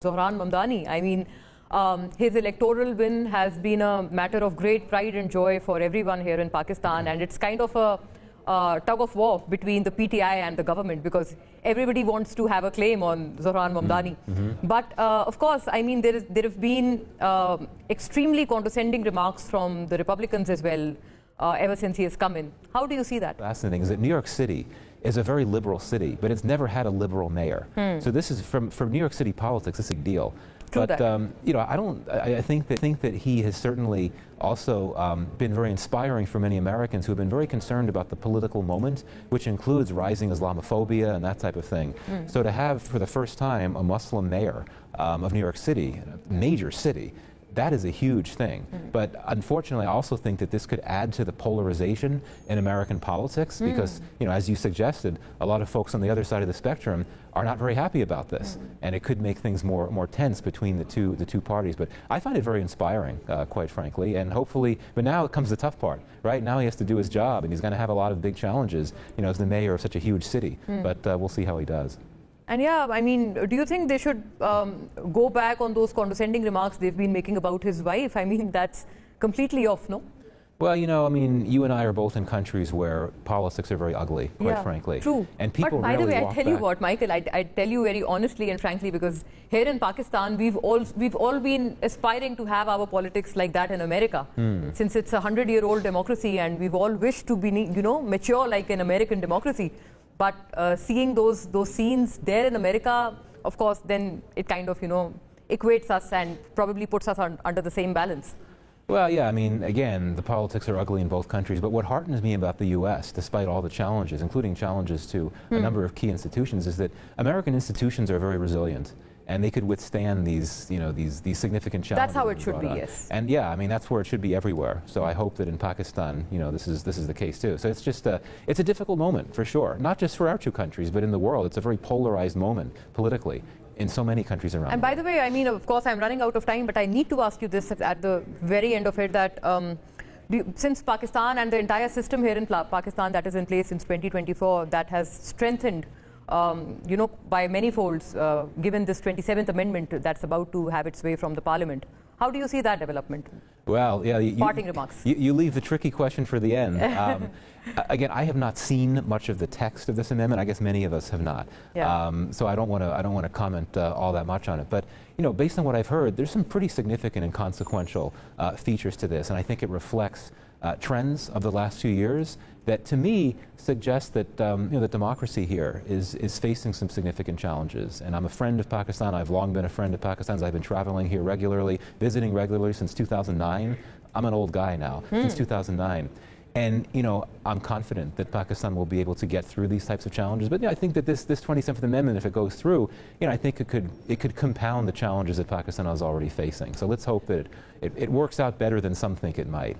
Zohran Mamdani. I mean, his electoral win has been a matter of great pride and joy for everyone here in Pakistan, and it's kind of a tug of war between the PTI and the government, because everybody wants to have a claim on Zohran Mamdani. But of course, I mean, there have been extremely condescending remarks from the Republicans as well ever since he has come in. How do you see that? Fascinating is that New York City is a very liberal city, but it's never had a liberal mayor. So this is from New York City politics. It's a big deal. True but that. you know, I think that he has certainly also been very inspiring for many Americans who have been very concerned about the political moment, which includes rising Islamophobia and that type of thing. So to have, for the first time, a Muslim mayor of New York City, a major city, that is a huge thing. But unfortunately, I also think that this could add to the polarization in American politics because, you know, as you suggested, a lot of folks on the other side of the spectrum are not very happy about this, and it could make things more tense between the two parties. But I find it very inspiring, quite frankly, and hopefully. But now comes the tough part, right? Now he has to do his job, and he's going to have a lot of big challenges, you know, as the mayor of such a huge city. But we'll see how he does. And yeah, I mean, do you think they should go back on those condescending remarks they've been making about his wife? I mean, that's completely off, no? Well, you know, I mean, you and I are both in countries where politics are very ugly, quite frankly. True. And people but by the way, I tell you back. what, Michael, I tell you very honestly and frankly, because here in Pakistan, we've all been aspiring to have our politics like that in America, since it's a 100-year-old democracy, and we've all wished to be, you know, mature like an American democracy. But seeing those scenes there in America, of course, then it kind of, you know, equates us and probably puts us under the same balance. Well, yeah, I mean, again, the politics are ugly in both countries, but what heartens me about the U.S., despite all the challenges, including challenges to a number of key institutions, is that American institutions are very resilient. And they could withstand these, you know, these significant challenges. That's how it should be, yes. And yeah, I mean, that's where it should be everywhere. So I hope that in Pakistan, you know, this is the case too. So it's just it's a difficult moment for sure, not just for our two countries, but in the world. It's a very polarized moment politically in so many countries around. And by the way, I mean, of course, I'm running out of time, but I need to ask you this at the very end of it, that since Pakistan and the entire system here in Pakistan that is in place since 2024, that has strengthened you know, by many folds, given this 27th Amendment that's about to have its way from the Parliament. How do you see that development? Well, yeah, parting remarks. You leave the tricky question for the end. Again, I have not seen much of the text of this amendment. I guess many of us have not. Yeah. So I don't want to comment all that much on it. But you know, based on what I've heard, there's some pretty significant and consequential features to this, and I think it reflects trends of the last few years that, to me, suggest that you know, that democracy here is facing some significant challenges. And I'm a friend of Pakistan. I've long been a friend of Pakistan's. I've been traveling here regularly, visiting regularly since 2009. I'm an old guy now, since 2009. And you know, I'm confident that Pakistan will be able to get through these types of challenges. But yeah, I think that this 27th Amendment, if it goes through, you know, I think it could compound the challenges that Pakistan is already facing. So let's hope that it works out better than some think it might.